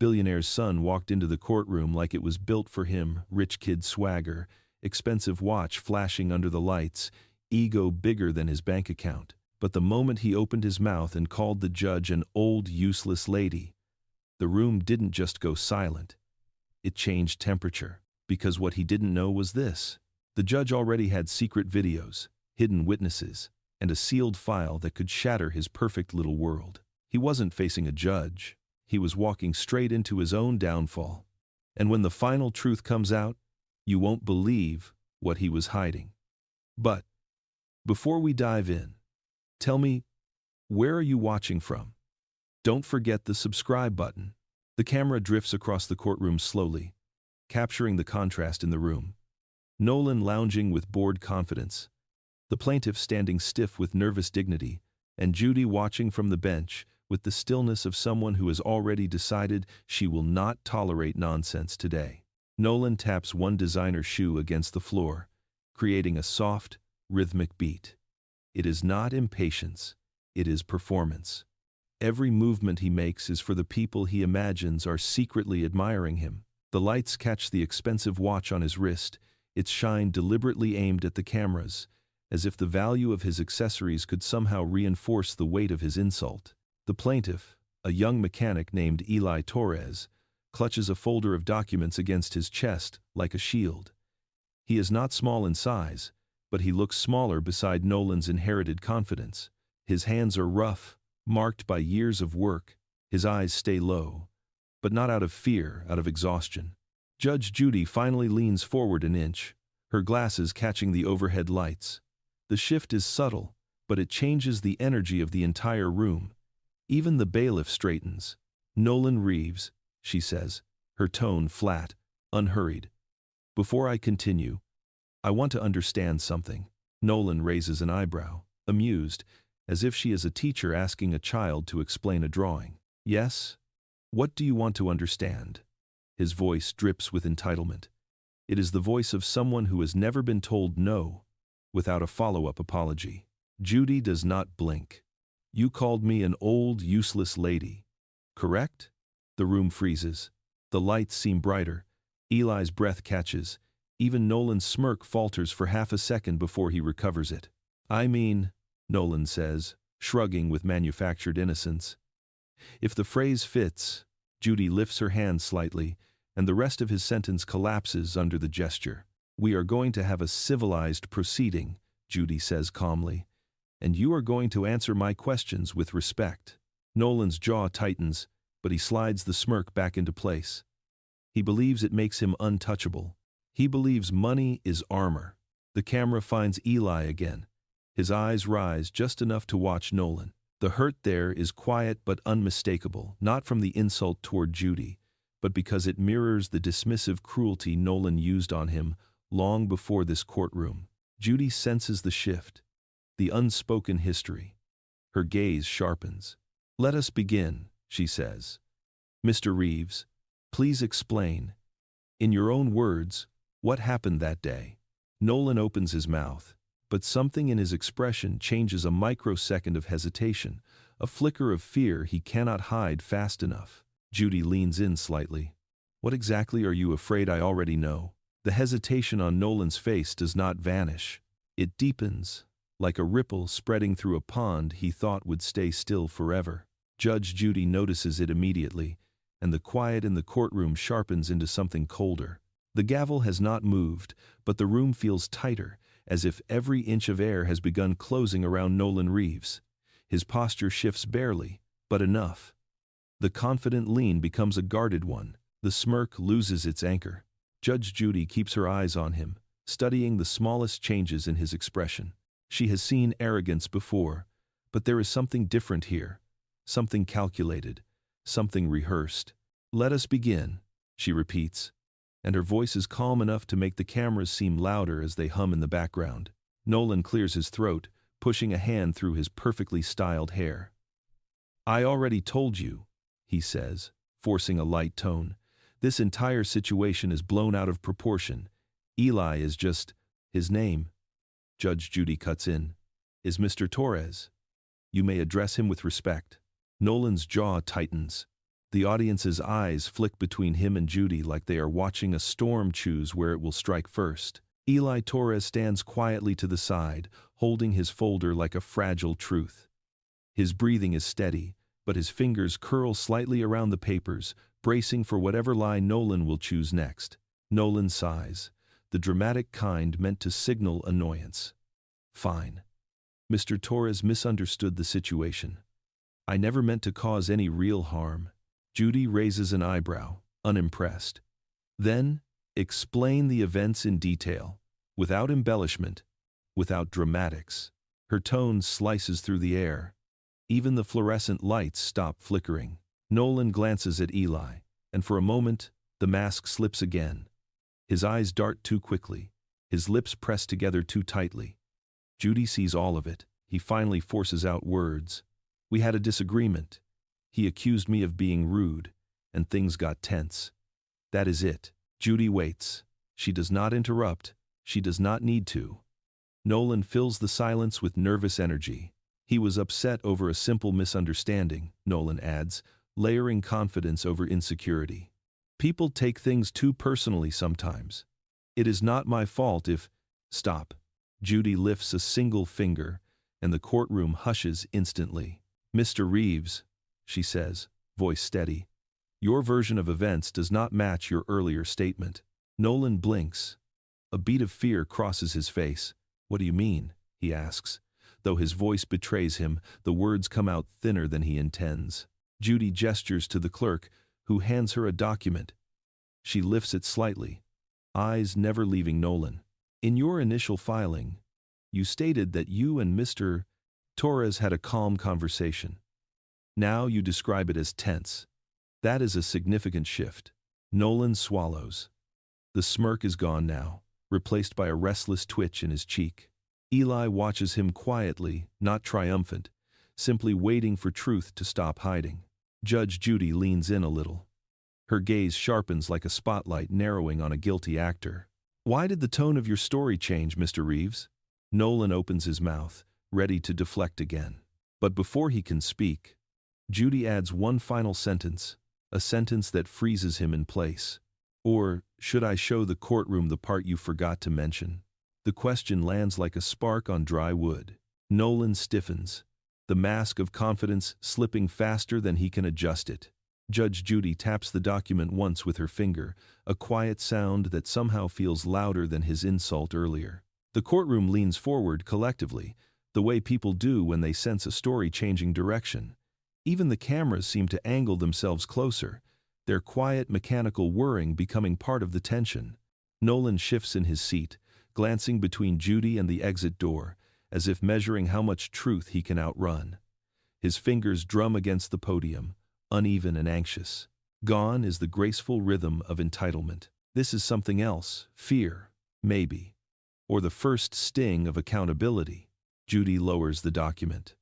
Billionaire's son walked into the courtroom like it was built for him, rich kid swagger, expensive watch flashing under the lights, ego bigger than his bank account. But the moment he opened his mouth and called the judge an old, useless lady, the room didn't just go silent. It changed temperature, because what he didn't know was this. The judge already had secret videos, hidden witnesses, and a sealed file that could shatter his perfect little world. He wasn't facing a judge. He was walking straight into his own downfall. And when the final truth comes out, you won't believe what he was hiding. But before we dive in, tell me, where are you watching from? Don't forget the subscribe button. The camera drifts across the courtroom slowly, capturing the contrast in the room. Nolan lounging with bored confidence, the plaintiff standing stiff with nervous dignity, and Judy watching from the bench with the stillness of someone who has already decided she will not tolerate nonsense today. Nolan taps one designer shoe against the floor, creating a soft, rhythmic beat. It is not impatience, it is performance. Every movement he makes is for the people he imagines are secretly admiring him. The lights catch the expensive watch on his wrist, its shine deliberately aimed at the cameras, as if the value of his accessories could somehow reinforce the weight of his insult. The plaintiff, a young mechanic named Eli Torres, clutches a folder of documents against his chest like a shield. He is not small in size, but he looks smaller beside Nolan's inherited confidence. His hands are rough, marked by years of work. His eyes stay low, but not out of fear, out of exhaustion. Judge Judy finally leans forward an inch, her glasses catching the overhead lights. The shift is subtle, but it changes the energy of the entire room. Even the bailiff straightens. "Nolan Reeves," she says, her tone flat, unhurried. "Before I continue, I want to understand something." Nolan raises an eyebrow, amused, as if she is a teacher asking a child to explain a drawing. "Yes? What do you want to understand?" His voice drips with entitlement. It is the voice of someone who has never been told no, without a follow-up apology. Judy does not blink. "You called me an old, useless lady, correct?" The room freezes. The lights seem brighter. Eli's breath catches. Even Nolan's smirk falters for half a second before he recovers it. "I mean," Nolan says, shrugging with manufactured innocence. If the phrase fits, Judy lifts her hand slightly, and the rest of his sentence collapses under the gesture. "We are going to have a civilized proceeding," Judy says calmly, "and you are going to answer my questions with respect." Nolan's jaw tightens, but he slides the smirk back into place. He believes it makes him untouchable. He believes money is armor. The camera finds Eli again. His eyes rise just enough to watch Nolan. The hurt there is quiet but unmistakable, not from the insult toward Judy, but because it mirrors the dismissive cruelty Nolan used on him long before this courtroom. Judy senses the shift, the unspoken history. Her gaze sharpens. "Let us begin," she says. "Mr. Reeves, please explain, in your own words, what happened that day." Nolan opens his mouth, but something in his expression changes a microsecond of hesitation, a flicker of fear he cannot hide fast enough. Judy leans in slightly. "What exactly are you afraid I already know?" The hesitation on Nolan's face does not vanish. It deepens, like a ripple spreading through a pond he thought would stay still forever. Judge Judy notices it immediately, and the quiet in the courtroom sharpens into something colder. The gavel has not moved, but the room feels tighter, as if every inch of air has begun closing around Nolan Reeves. His posture shifts barely, but enough. The confident lean becomes a guarded one. The smirk loses its anchor. Judge Judy keeps her eyes on him, studying the smallest changes in his expression. She has seen arrogance before, but there is something different here, something calculated, something rehearsed. "Let us begin," she repeats, and her voice is calm enough to make the cameras seem louder as they hum in the background. Nolan clears his throat, pushing a hand through his perfectly styled hair. "I already told you," he says, forcing a light tone. "This entire situation is blown out of proportion. Eli is just his name." Judge Judy cuts in. "Is Mr. Torres. You may address him with respect." Nolan's jaw tightens. The audience's eyes flick between him and Judy like they are watching a storm choose where it will strike first. Eli Torres stands quietly to the side, holding his folder like a fragile truth. His breathing is steady, but his fingers curl slightly around the papers, bracing for whatever lie Nolan will choose next. Nolan sighs, the dramatic kind meant to signal annoyance. Fine. Mr. Torres misunderstood the situation. I never meant to cause any real harm. Judy raises an eyebrow, unimpressed. Then, explain the events in detail, without embellishment, without dramatics. Her tone slices through the air. Even the fluorescent lights stop flickering. Nolan glances at Eli, and for a moment, the mask slips again. His eyes dart too quickly. His lips press together too tightly. Judy sees all of it. He finally forces out words. We had a disagreement. He accused me of being rude, and things got tense. That is it. Judy waits. She does not interrupt. She does not need to. Nolan fills the silence with nervous energy. He was upset over a simple misunderstanding, Nolan adds, layering confidence over insecurity. People take things too personally sometimes. It is not my fault if... Stop. Judy lifts a single finger, and the courtroom hushes instantly. Mr. Reeves, she says, voice steady. Your version of events does not match your earlier statement. Nolan blinks. A beat of fear crosses his face. What do you mean? He asks. Though his voice betrays him, the words come out thinner than he intends. Judy gestures to the clerk, who hands her a document. She lifts it slightly, eyes never leaving Nolan. In your initial filing, you stated that you and Mr. Torres had a calm conversation. Now you describe it as tense. That is a significant shift. Nolan swallows. The smirk is gone now, replaced by a restless twitch in his cheek. Eli watches him quietly, not triumphant, simply waiting for truth to stop hiding. Judge Judy leans in a little. Her gaze sharpens like a spotlight narrowing on a guilty actor. Why did the tone of your story change, Mr. Reeves? Nolan opens his mouth, ready to deflect again. But before he can speak, Judy adds one final sentence, a sentence that freezes him in place. Or, should I show the courtroom the part you forgot to mention? The question lands like a spark on dry wood. Nolan stiffens, the mask of confidence slipping faster than he can adjust it. Judge Judy taps the document once with her finger, a quiet sound that somehow feels louder than his insult earlier. The courtroom leans forward collectively, the way people do when they sense a story changing direction. Even the cameras seem to angle themselves closer, their quiet mechanical whirring becoming part of the tension. Nolan shifts in his seat, glancing between Judy and the exit door, as if measuring how much truth he can outrun. His fingers drum against the podium, uneven and anxious. Gone is the graceful rhythm of entitlement. This is something else, fear, maybe. Or the first sting of accountability. Judy lowers the document.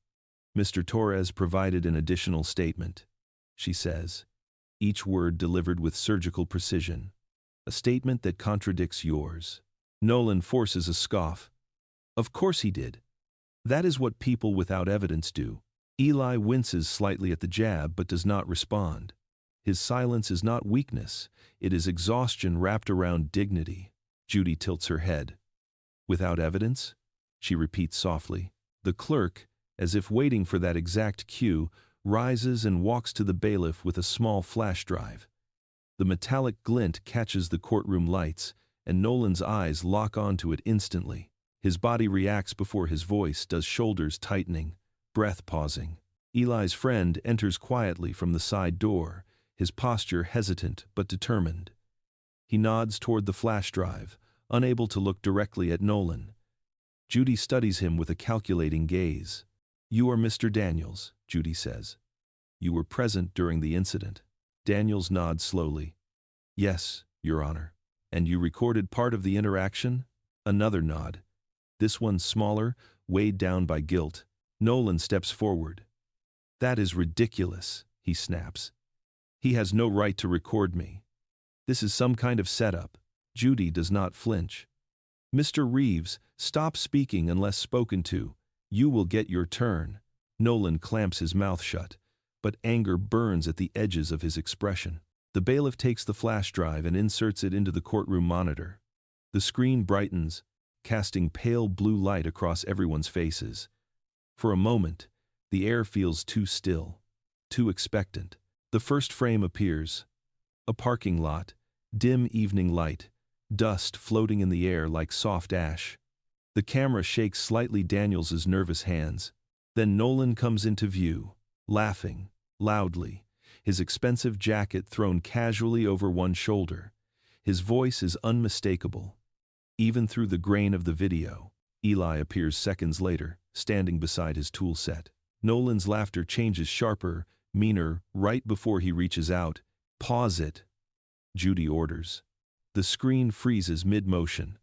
Mr. Torres provided an additional statement, she says, each word delivered with surgical precision. A statement that contradicts yours. Nolan forces a scoff. Of course he did. That is what people without evidence do. Eli winces slightly at the jab but does not respond. His silence is not weakness, it is exhaustion wrapped around dignity. Judy tilts her head. Without evidence? She repeats softly. The clerk, as if waiting for that exact cue, rises and walks to the bailiff with a small flash drive. The metallic glint catches the courtroom lights, and Nolan's eyes lock onto it instantly. His body reacts before his voice does, shoulders tightening, breath pausing. Eli's friend enters quietly from the side door, his posture hesitant but determined. He nods toward the flash drive, unable to look directly at Nolan. Judy studies him with a calculating gaze. You are Mr. Daniels, Judy says. You were present during the incident. Daniels nods slowly. Yes, Your Honor. And you recorded part of the interaction? Another nod. This one smaller, weighed down by guilt. Nolan steps forward. That is ridiculous, he snaps. He has no right to record me. This is some kind of setup. Judy does not flinch. Mr. Reeves, stop speaking unless spoken to. You will get your turn. Nolan clamps his mouth shut, but anger burns at the edges of his expression. The bailiff takes the flash drive and inserts it into the courtroom monitor. The screen brightens, casting pale blue light across everyone's faces. For a moment, the air feels too still, too expectant. The first frame appears. A parking lot, dim evening light, dust floating in the air like soft ash. The camera shakes slightly Daniels's nervous hands. Then Nolan comes into view, laughing, loudly, his expensive jacket thrown casually over one shoulder. His voice is unmistakable. Even through the grain of the video, Eli appears seconds later, standing beside his tool set. Nolan's laughter changes sharper, meaner, right before he reaches out. "Pause it," Judy orders. The screen freezes mid-motion.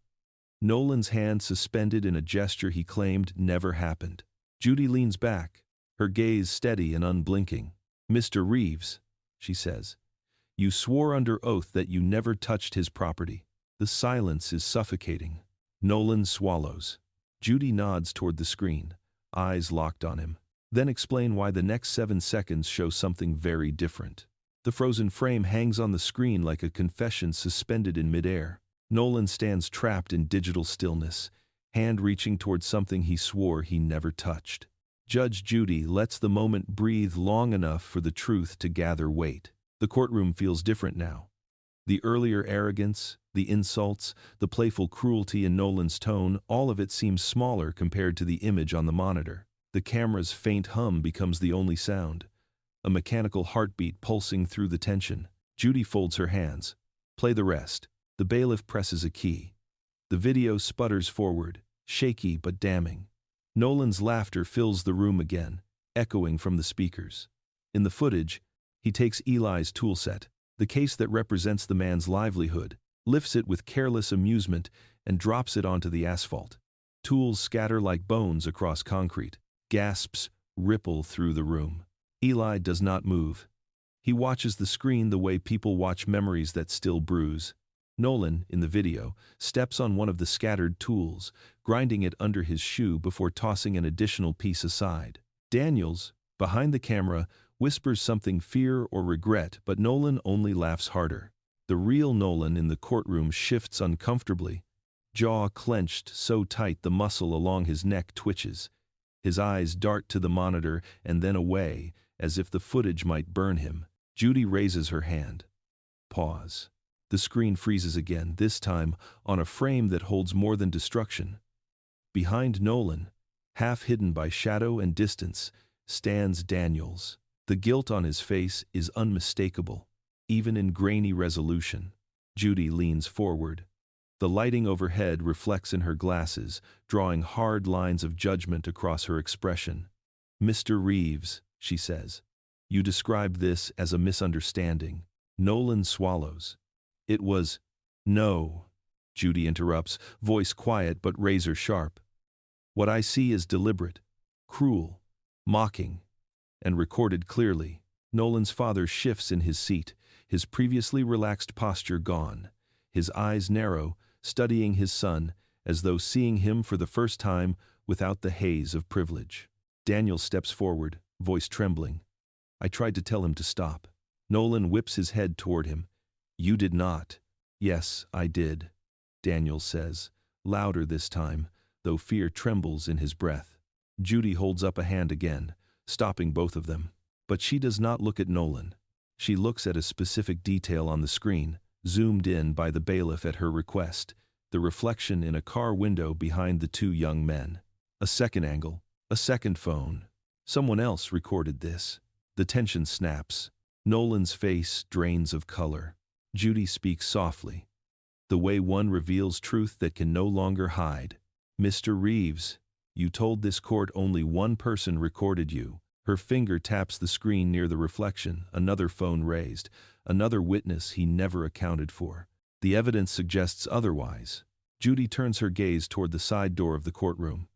Nolan's hand suspended in a gesture he claimed never happened. Judy leans back, her gaze steady and unblinking. "Mr. Reeves," she says, "you swore under oath that you never touched his property." The silence is suffocating. Nolan swallows. Judy nods toward the screen, eyes locked on him. Then explain why the next 7 seconds show something very different. The frozen frame hangs on the screen like a confession suspended in midair. Nolan stands trapped in digital stillness, hand reaching toward something he swore he never touched. Judge Judy lets the moment breathe long enough for the truth to gather weight. The courtroom feels different now. The earlier arrogance, the insults, the playful cruelty in Nolan's tone, all of it seems smaller compared to the image on the monitor. The camera's faint hum becomes the only sound, a mechanical heartbeat pulsing through the tension. Judy folds her hands. "Play the rest." The bailiff presses a key. The video sputters forward, shaky but damning. Nolan's laughter fills the room again, echoing from the speakers. In the footage, he takes Eli's toolset, the case that represents the man's livelihood, lifts it with careless amusement, and drops it onto the asphalt. Tools scatter like bones across concrete. Gasps ripple through the room. Eli does not move. He watches the screen the way people watch memories that still bruise. Nolan, in the video, steps on one of the scattered tools, grinding it under his shoe before tossing an additional piece aside. Daniels, behind the camera, whispers something fear or regret, but Nolan only laughs harder. The real Nolan in the courtroom shifts uncomfortably, jaw clenched so tight the muscle along his neck twitches. His eyes dart to the monitor and then away, as if the footage might burn him. Judy raises her hand. Pause. The screen freezes again, this time on a frame that holds more than destruction. Behind Nolan, half hidden by shadow and distance, stands Daniels. The guilt on his face is unmistakable, even in grainy resolution. Judy leans forward. The lighting overhead reflects in her glasses, drawing hard lines of judgment across her expression. "Mr. Reeves," she says, "you described this as a misunderstanding." Nolan swallows. "It was—" "No," Judy interrupts, voice quiet but razor sharp. "What I see is deliberate, cruel, mocking, and recorded clearly." Nolan's father shifts in his seat, his previously relaxed posture gone. His eyes narrow, studying his son, as though seeing him for the first time without the haze of privilege. Daniel steps forward, voice trembling. "I tried to tell him to stop." Nolan whips his head toward him. "You did not." "Yes, I did," Daniel says, louder this time, though fear trembles in his breath. Judy holds up a hand again, stopping both of them. But she does not look at Nolan. She looks at a specific detail on the screen, zoomed in by the bailiff at her request, the reflection in a car window behind the two young men. A second angle, a second phone. Someone else recorded this. The tension snaps. Nolan's face drains of color. Judy speaks softly, the way one reveals truth that can no longer hide. "Mr. Reeves, you told this court only one person recorded you." Her finger taps the screen near the reflection, another phone raised, another witness he never accounted for. The evidence suggests otherwise. Judy turns her gaze toward the side door of the courtroom.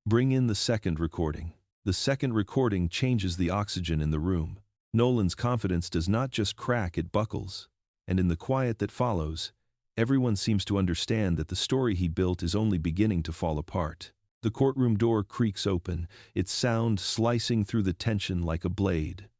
"Bring in the second recording." The second recording changes the oxygen in the room. Nolan's confidence does not just crack, it buckles. And in the quiet that follows, everyone seems to understand that the story he built is only beginning to fall apart. The courtroom door creaks open, its sound slicing through the tension like a blade.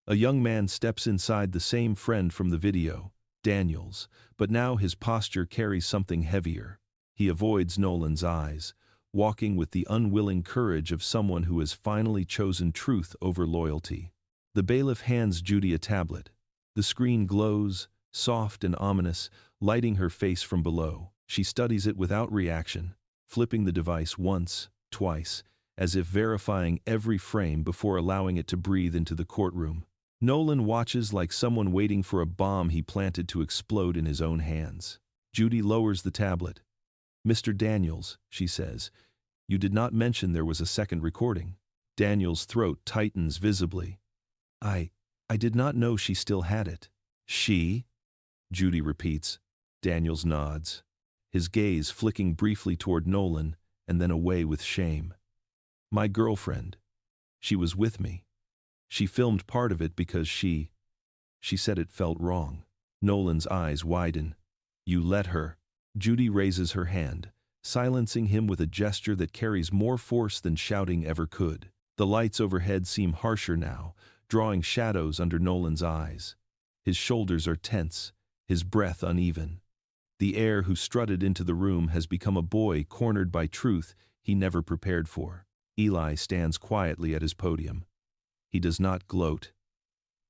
A young man steps inside, the same friend from the video, Daniels, but now his posture carries something heavier. He avoids Nolan's eyes, walking with the unwilling courage of someone who has finally chosen truth over loyalty. The bailiff hands Judy a tablet. The screen glows, soft and ominous, lighting her face from below. She studies it without reaction, flipping the device once, twice, as if verifying every frame before allowing it to breathe into the courtroom. Nolan watches like someone waiting for a bomb he planted to explode in his own hands. Judy lowers the tablet. "Mr. Daniels," she says, "you did not mention there was a second recording." Daniels' throat tightens visibly. I did not know she still had it." "She?" Judy repeats. Daniels nods, his gaze flicking briefly toward Nolan and then away with shame. "My girlfriend. She was with me. She filmed part of it because she said it felt wrong." Nolan's eyes widen. "You let her?" Judy raises her hand, silencing him with a gesture that carries more force than shouting ever could. The lights overhead seem harsher now, drawing shadows under Nolan's eyes. His shoulders are tense, his breath uneven. The heir who strutted into the room has become a boy cornered by truth he never prepared for. Eli stands quietly at his podium. He does not gloat.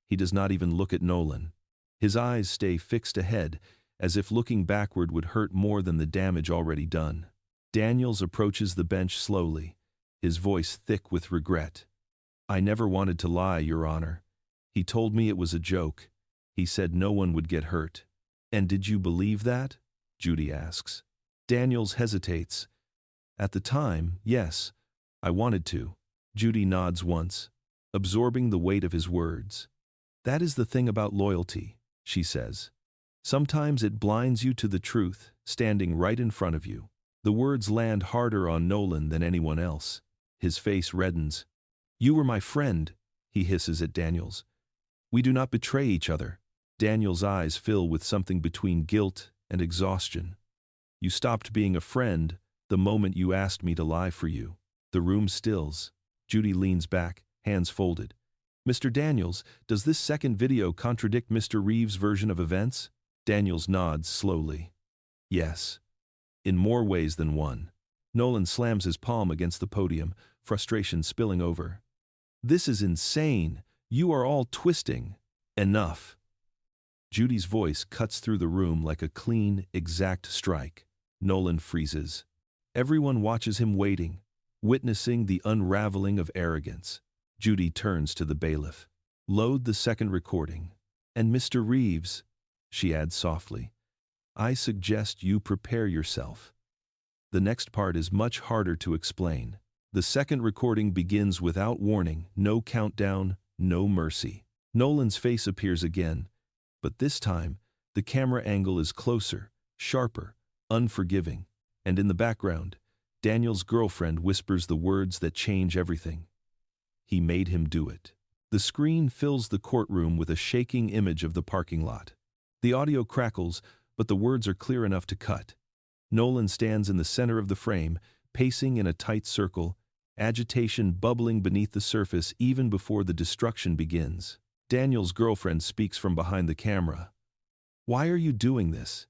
He does not even look at Nolan. His eyes stay fixed ahead, as if looking backward would hurt more than the damage already done. Daniels approaches the bench slowly, his voice thick with regret. "I never wanted to lie, Your Honor. He told me it was a joke. He said no one would get hurt." "And did you believe that?" Judy asks. Daniels hesitates. "At the time, yes. I wanted to." Judy nods once, absorbing the weight of his words. "That is the thing about loyalty," she says. "Sometimes it blinds you to the truth, standing right in front of you." The words land harder on Nolan than anyone else. His face reddens. "You were my friend," he hisses at Daniels. "We do not betray each other." Daniels' eyes fill with something between guilt and exhaustion. "You stopped being a friend the moment you asked me to lie for you." The room stills. Judy leans back, hands folded. "Mr. Daniels, does this second video contradict Mr. Reeves' version of events?" Daniels nods slowly. "Yes. In more ways than one." Nolan slams his palm against the podium, frustration spilling over. "This is insane. You are all twisting." "Enough." Judy's voice cuts through the room like a clean, exact strike. Nolan freezes. Everyone watches him waiting, witnessing the unraveling of arrogance. Judy turns to the bailiff. "Load the second recording. And Mr. Reeves," she adds softly, "I suggest you prepare yourself. The next part is much harder to explain." The second recording begins without warning, no countdown, no mercy. Nolan's face appears again, but this time, the camera angle is closer, sharper, unforgiving, and in the background, Daniel's girlfriend whispers the words that change everything. "He made him do it." The screen fills the courtroom with a shaking image of the parking lot. The audio crackles, but the words are clear enough to cut. Nolan stands in the center of the frame, pacing in a tight circle, agitation bubbling beneath the surface even before the destruction begins. Daniel's girlfriend speaks from behind the camera. "Why are you doing this?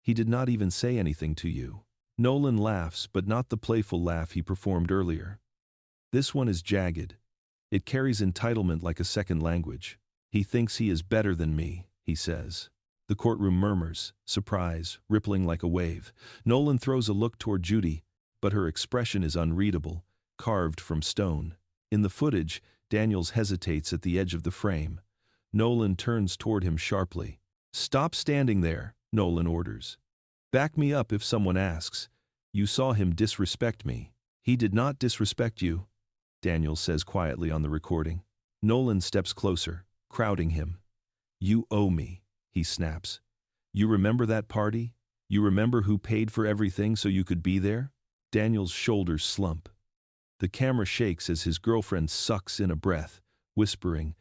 He did not even say anything to you." Nolan laughs, but not the playful laugh he performed earlier. This one is jagged. It carries entitlement like a second language. "He thinks he is better than me," he says. The courtroom murmurs, surprise, rippling like a wave. Nolan throws a look toward Judy, but her expression is unreadable, carved from stone. In the footage, Daniels hesitates at the edge of the frame. Nolan turns toward him sharply. "Stop standing there," Nolan orders. "Back me up if someone asks. You saw him disrespect me." "He did not disrespect you," Daniels says quietly on the recording. Nolan steps closer, crowding him. "You owe me," he snaps. "You remember that party? You remember who paid for everything so you could be there?" Daniel's shoulders slump. The camera shakes as his girlfriend sucks in a breath, whispering,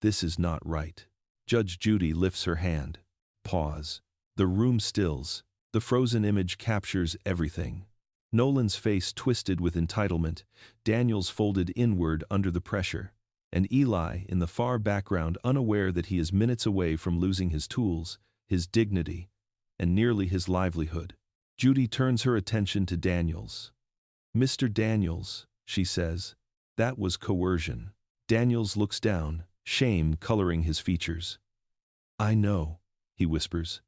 "This is not right." Judge Judy lifts her hand. Pause. The room stills. The frozen image captures everything. Nolan's face twisted with entitlement, Daniel's folded inward under the pressure. and Eli in the far background, unaware that he is minutes away from losing his tools, his dignity, and nearly his livelihood. Judy turns her attention to Daniels. "Mr. Daniels," she says, "that was coercion." Daniels looks down, shame coloring his features. "I know," he whispers.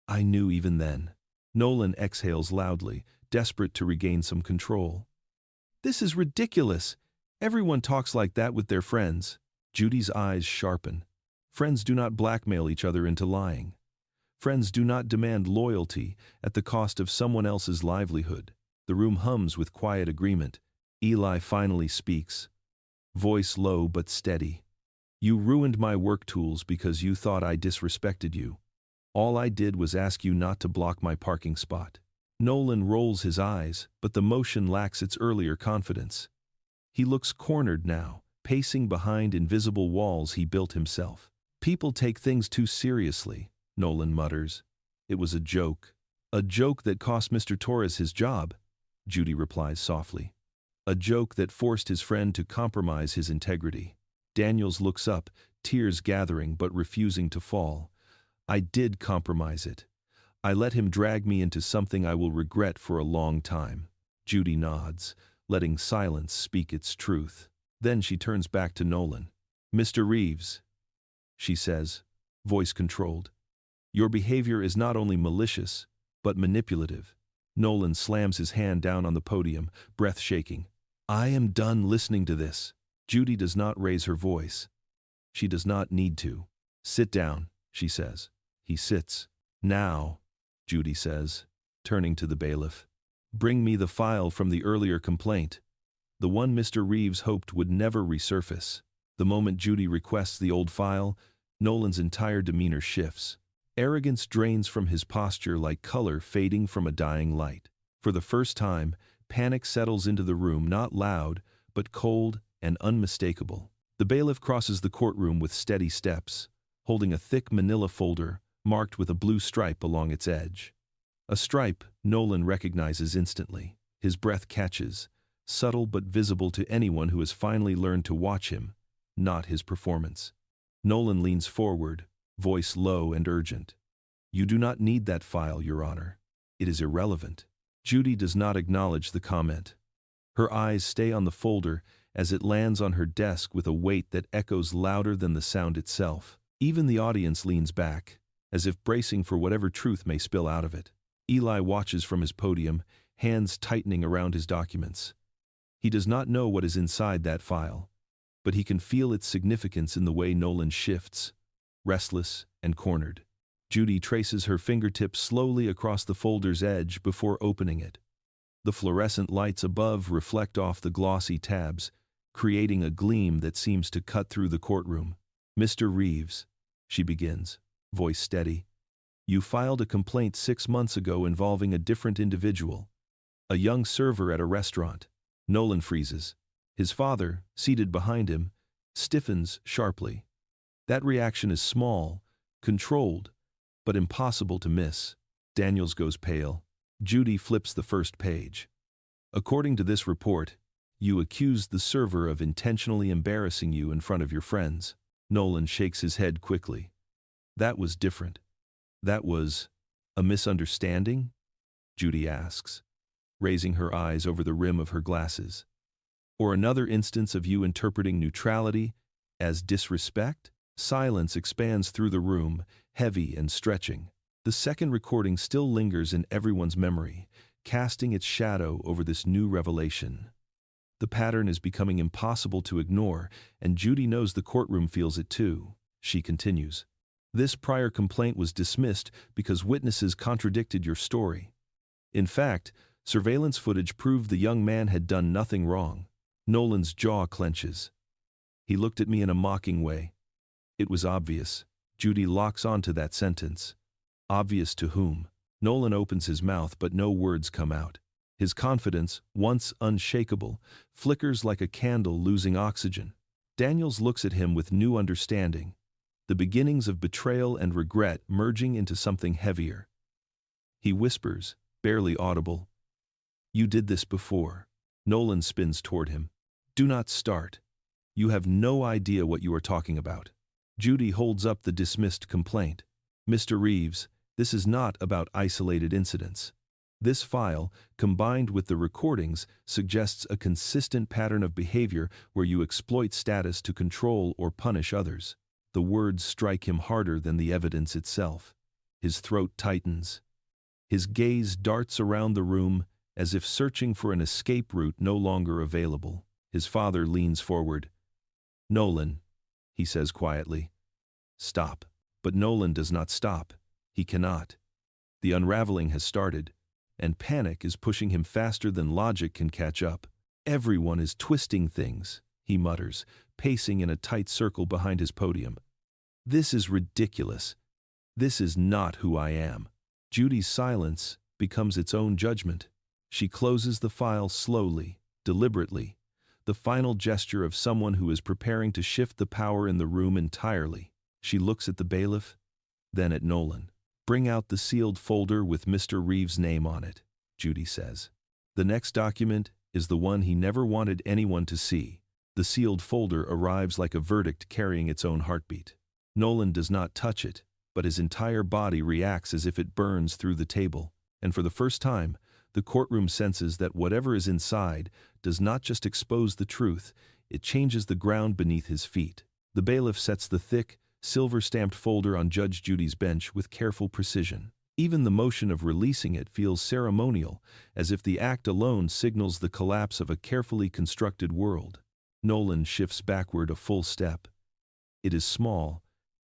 "I knew even then." Nolan exhales loudly, desperate to regain some control. "This is ridiculous. Everyone talks like that with their friends." Judy's eyes sharpen. Friends do not blackmail each other into lying. Friends do not demand loyalty at the cost of someone else's livelihood. The room hums with quiet agreement. Eli finally speaks, voice low but steady. "You ruined my work tools because you thought I disrespected you. All I did was ask you not to block my parking spot." Nolan rolls his eyes, but the motion lacks its earlier confidence. He looks cornered now, pacing behind invisible walls he built himself. "People take things too seriously," Nolan mutters. "It was a joke. A joke that cost Mr. Torres his job," Judy replies softly. "A joke that forced his friend to compromise his integrity." Daniels looks up, tears gathering but refusing to fall. "I did compromise it. I let him drag me into something I will regret for a long time." Judy nods, letting silence speak its truth. Then she turns back to Nolan. "Mr. Reeves," she says, voice controlled, "your behavior is not only malicious, but manipulative." Nolan slams his hand down on the podium, breath shaking. "I am done listening to this." Judy does not raise her voice. She does not need to. "Sit down," she says. He sits. "Now," Judy says, turning to the bailiff, "bring me the file from the earlier complaint, the one Mr. Reeves hoped would never resurface." The moment Judy requests the old file, Nolan's entire demeanor shifts. Arrogance drains from his posture like color fading from a dying light. For the first time, panic settles into the room, not loud, but cold and unmistakable. The bailiff crosses the courtroom with steady steps, holding a thick manila folder marked with a blue stripe along its edge. A stripe Nolan recognizes instantly. His breath catches, subtle but visible to anyone who has finally learned to watch him, not his performance. Nolan leans forward, voice low and urgent. "You do not need that file, Your Honor. It is irrelevant." Judy does not acknowledge the comment. Her eyes stay on the folder as it lands on her desk with a weight that echoes louder than the sound itself. Even the audience leans back, as if bracing for whatever truth may spill out of it. Eli watches from his podium, hands tightening around his documents. He does not know what is inside that file, but he can feel its significance in the way Nolan shifts, restless and cornered. Judy traces her fingertips slowly across the folder's edge before opening it. The fluorescent lights above reflect off the glossy tabs, creating a gleam that seems to cut through the courtroom. "Mr. Reeves," she begins, voice steady, "you filed a complaint 6 months ago involving a different individual, a young server at a restaurant." Nolan freezes. His father, seated behind him, stiffens sharply. That reaction is small, controlled, but impossible to miss. Daniels goes pale. Judy flips the first page. "According to this report, you accused the server of intentionally embarrassing you in front of your friends." Nolan shakes his head quickly. "That was different." "That was a misunderstanding?" Judy asks, raising her eyes over the rim of her glasses. "Or another instance of you interpreting neutrality as disrespect?" Silence expands through the room, heavy and stretching. The second recording still lingers in everyone's memory, casting its shadow over this new revelation. The pattern is becoming impossible to ignore, and Judy knows the courtroom feels it too. She continues. "This prior complaint was dismissed because witnesses contradicted your story. In fact, surveillance footage proved the young man had done nothing wrong." Nolan's jaw clenches. He looked at me in a mocking way. It was obvious. Judy locks onto that sentence. Obvious to whom? Nolan opens his mouth, but no words come out. His confidence, once unshakable, flickers like a candle losing oxygen. Daniels looks at him with new understanding, the beginnings of betrayal and regret merging into something heavier. He whispers, barely audible, "You did this before." Nolan spins toward him. "Do not start." You have no idea what you are talking about. Judy holds up the dismissed complaint. Mr. Reeves, this is not about isolated incidents. This file, combined with the recordings, suggests a consistent pattern of behavior where you exploit status to control or punish others. The words strike him harder than the evidence itself. His throat tightens. His gaze darts around the room as if searching for an escape route no longer available. His father leans forward. "Nolan," he says quietly. "Stop." But Nolan does not stop. He cannot. The unraveling has started, and panic is pushing him faster than logic can catch up. "Everyone is twisting things," he mutters, pacing in a tight circle behind his podium. "This is ridiculous. This is not who I am." Judy's silence becomes its own judgment. She closes the file slowly, deliberately, the final gesture of someone who is preparing to shift the power in the room entirely. She looks at the bailiff, then at Nolan. "Bring out the sealed folder with Mr. Reeves' name on it," Judy says. The next document is the one he never wanted anyone to see. The sealed folder arrives like a verdict carrying its own heartbeat. Nolan does not touch it, but his entire body reacts as if it burns through the table. And for the first time, the courtroom senses that whatever is inside does not just expose the truth, it changes the ground beneath his feet. The bailiff sets the thick, silver-stamped folder on Judge Judy's bench with careful precision. Even the motion of releasing it feels ceremonial, as if the act alone signals the collapse of a carefully constructed world. Nolan shifts backward a full step. It is small,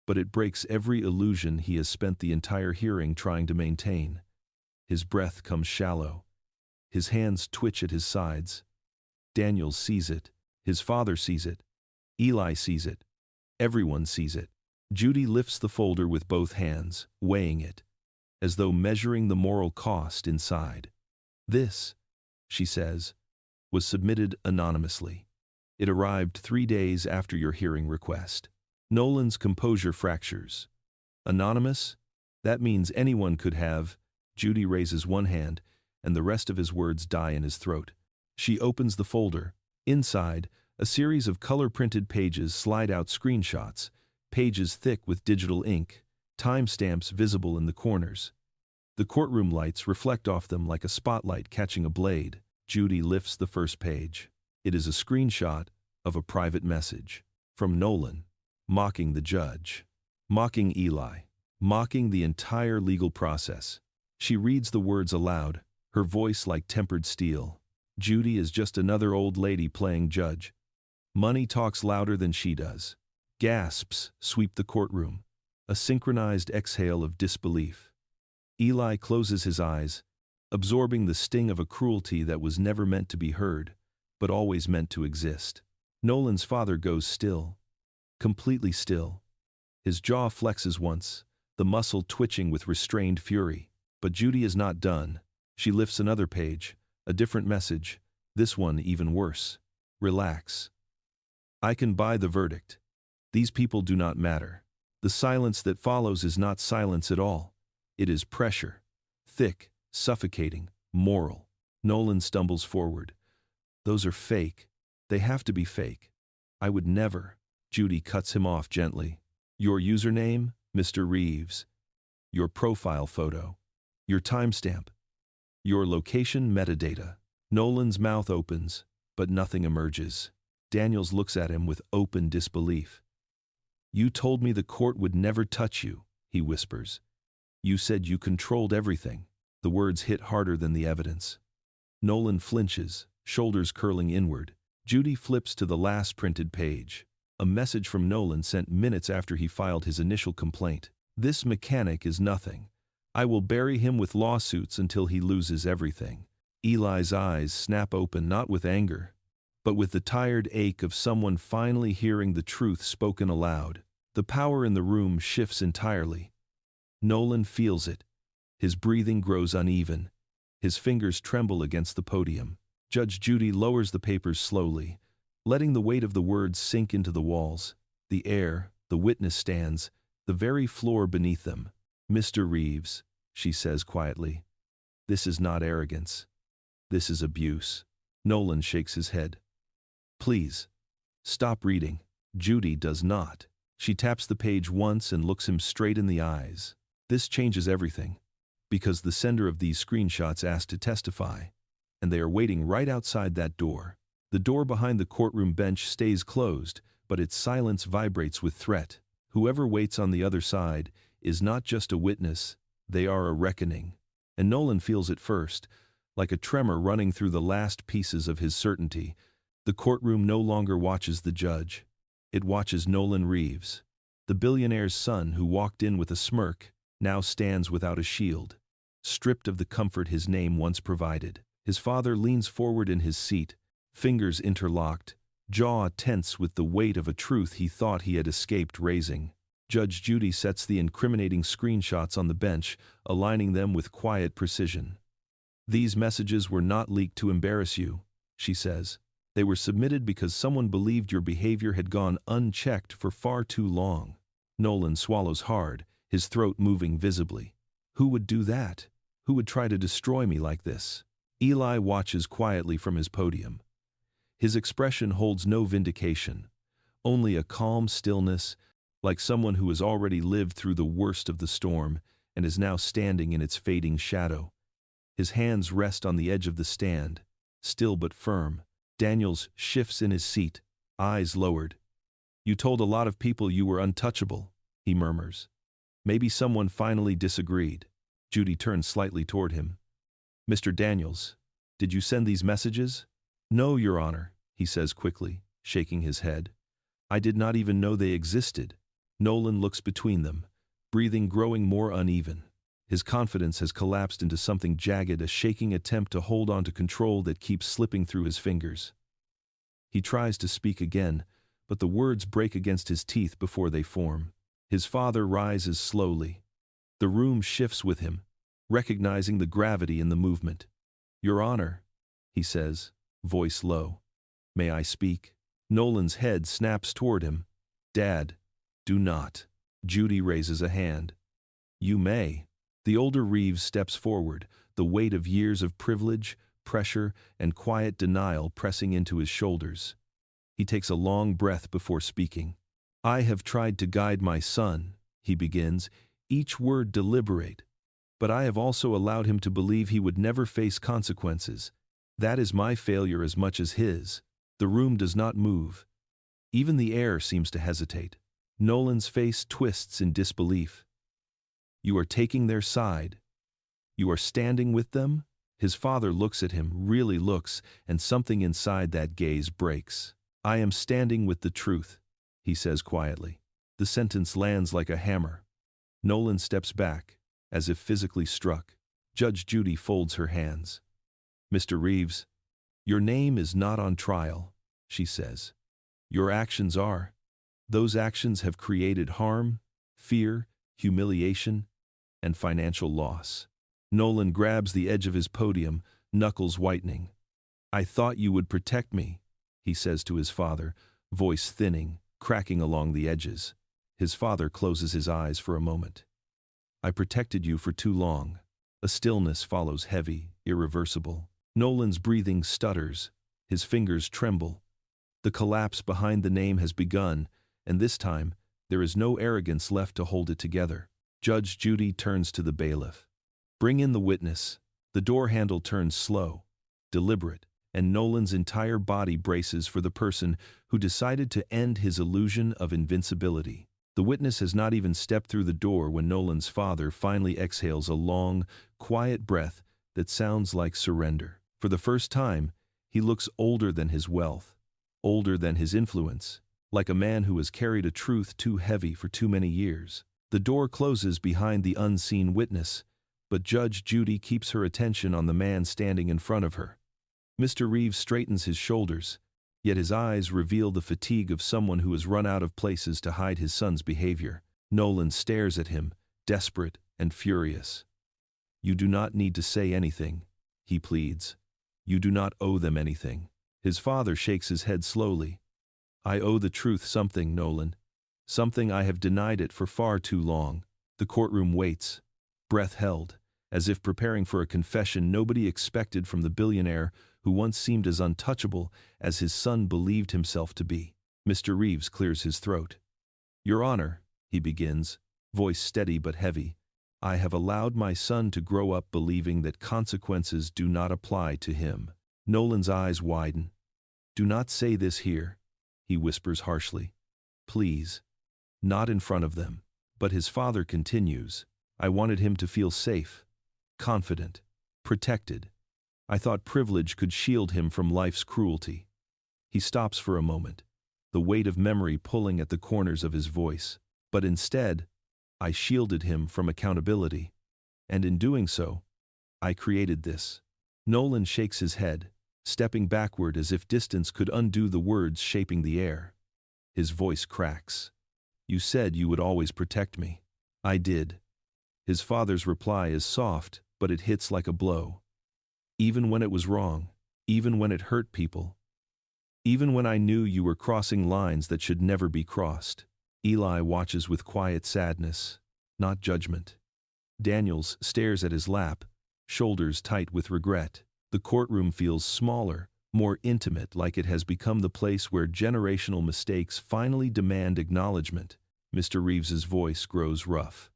but it breaks every illusion he has spent the entire hearing trying to maintain. His breath comes shallow. His hands twitch at his sides. Daniel sees it. His father sees it. Eli sees it. Everyone sees it. Judy lifts the folder with both hands, weighing it, as though measuring the moral cost inside. "This," she says, "was submitted anonymously. It arrived 3 days after your hearing request." Nolan's composure fractures. "Anonymous? That means anyone could have." Judy raises one hand, and the rest of his words die in his throat. She opens the folder. Inside, a series of color-printed pages slide out screenshots, pages thick with digital ink, timestamps visible in the corners. The courtroom lights reflect off them like a spotlight catching a blade. Judy lifts the first page. It is a screenshot of a private message from Nolan, mocking the judge, mocking Eli, mocking the entire legal process. She reads the words aloud, her voice like tempered steel. Judy is just another old lady playing judge. Money talks louder than she does. Gasps sweep the courtroom, a synchronized exhale of disbelief. Eli closes his eyes, absorbing the sting of a cruelty that was never meant to be heard, but always meant to exist. Nolan's father goes still, completely still. His jaw flexes once, the muscle twitching with restrained fury. But Judy is not done. She lifts another page, a different message, this one even worse. "Relax. I can buy the verdict. These people do not matter." The silence that follows is not silence at all. It is pressure. Thick, suffocating, moral. Nolan stumbles forward. "Those are fake. They have to be fake. I would never." Judy cuts him off gently. "Your username, Mr. Reeves. Your profile photo. Your timestamp. Your location metadata." Nolan's mouth opens, but nothing emerges. Daniels looks at him with open disbelief. "You told me the court would never touch you," he whispers. "You said you controlled everything." The words hit harder than the evidence. Nolan flinches, shoulders curling inward. Judy flips to the last printed page. A message from Nolan sent minutes after he filed his initial complaint. "This mechanic is nothing. I will bury him with lawsuits until he loses everything." Eli's eyes snap open not with anger, but with the tired ache of someone finally hearing the truth spoken aloud. The power in the room shifts entirely. Nolan feels it. His breathing grows uneven. His fingers tremble against the podium. Judge Judy lowers the papers slowly, letting the weight of the words sink into the walls, the air, the witness stands, the very floor beneath them. "Mr. Reeves," she says quietly, "this is not arrogance. This is abuse." Nolan shakes his head. "Please, Stop reading. Judy does not. She taps the page once and looks him straight in the eyes. This changes everything, because the sender of these screenshots asked to testify, and they are waiting right outside that door. The door behind the courtroom bench stays closed, but its silence vibrates with threat. Whoever waits on the other side is not just a witness, they are a reckoning. And Nolan feels it first, like a tremor running through the last pieces of his certainty. The courtroom no longer watches the judge. It watches Nolan Reeves. The billionaire's son, who walked in with a smirk, now stands without a shield, stripped of the comfort his name once provided. His father leans forward in his seat, fingers interlocked, jaw tense with the weight of a truth he thought he had escaped raising. Judge Judy sets the incriminating screenshots on the bench, aligning them with quiet precision. "These messages were not leaked to embarrass you," she says. "They were submitted because someone believed your behavior had gone unchecked for far too long." Nolan swallows hard, his throat moving visibly. Who would do that? Who would try to destroy me like this? Eli watches quietly from his podium. His expression holds no vindication, only a calm stillness, like someone who has already lived through the worst of the storm and is now standing in its fading shadow. His hands rest on the edge of the stand, still but firm. Daniels shifts in his seat, eyes lowered. "You told a lot of people you were untouchable," he murmurs. Maybe someone finally disagreed. Judy turns slightly toward him. "Mr. Daniels, did you send these messages?" "No, Your Honor," he says quickly, shaking his head. "I did not even know they existed." Nolan looks between them, breathing growing more uneven. His confidence has collapsed into something jagged, a shaking attempt to hold on to control that keeps slipping through his fingers. He tries to speak again, but the words break against his teeth before they form. His father rises slowly. The room shifts with him, recognizing the gravity in the movement. "Your Honor," he says, voice low. "May I speak?" Nolan's head snaps toward him. "Dad, do not." Judy raises a hand. "You may." The older Reeves steps forward, the weight of years of privilege, pressure, and quiet denial pressing into his shoulders. He takes a long breath before speaking. "I have tried to guide my son," he begins, each word deliberate. "But I have also allowed him to believe he would never face consequences. That is my failure as much as his." The room does not move. Even the heir seems to hesitate. Nolan's face twists in disbelief. "You are taking their side? You are standing with them?" His father looks at him, really looks, and something inside that gaze breaks. "I am standing with the truth," he says quietly. The sentence lands like a hammer. Nolan steps back, as if physically struck. Judge Judy folds her hands. "Mr. Reeves, your name is not on trial," she says. "Your actions are. Those actions have created harm, fear, humiliation, and financial loss." Nolan grabs the edge of his podium, knuckles whitening. "I thought you would protect me," he says to his father, voice thinning, cracking along the edges. His father closes his eyes for a moment. "I protected you for too long." A stillness follows, heavy, irreversible. Nolan's breathing stutters, his fingers tremble. The collapse behind the name has begun, and this time, there is no arrogance left to hold it together. Judge Judy turns to the bailiff. "Bring in the witness." The door handle turns slow, deliberate, and Nolan's entire body braces for the person who decided to end his illusion of invincibility. The witness has not even stepped through the door when Nolan's father finally exhales a long, quiet breath that sounds like surrender. For the first time, he looks older than his wealth, older than his influence, like a man who has carried a truth too heavy for too many years. The door closes behind the unseen witness, but Judge Judy keeps her attention on the man standing in front of her. Mr. Reeves straightens his shoulders, yet his eyes reveal the fatigue of someone who has run out of places to hide his son's behavior. Nolan stares at him, desperate and furious. "You do not need to say anything," he pleads. "You do not owe them anything." His father shakes his head slowly. "I owe the truth something, Nolan. Something I have denied it for far too long." The courtroom waits, breath held, as if preparing for a confession nobody expected from the billionaire who once seemed as untouchable as his son believed himself to be. Mr. Reeves clears his throat. Your Honor, he begins, voice steady but heavy, I have allowed my son to grow up believing that consequences do not apply to him. Nolan's eyes widen. Do not say this here, he whispers harshly. Please. Not in front of them. But his father continues. I wanted him to feel safe, confident, protected. I thought privilege could shield him from life's cruelty. He stops for a moment, the weight of memory pulling at the corners of his voice. But instead, I shielded him from accountability. And in doing so, I created this. Nolan shakes his head, stepping backward as if distance could undo the words shaping the air. His voice cracks. You said you would always protect me. I did. His father's reply is soft, but it hits like a blow. Even when it was wrong, even when it hurt people, even when I knew you were crossing lines that should never be crossed. Eli watches with quiet sadness, not judgment. Daniels stares at his lap, shoulders tight with regret. The courtroom feels smaller, more intimate, like it has become the place where generational mistakes finally demand acknowledgement. Mr. Reeves's voice grows rough.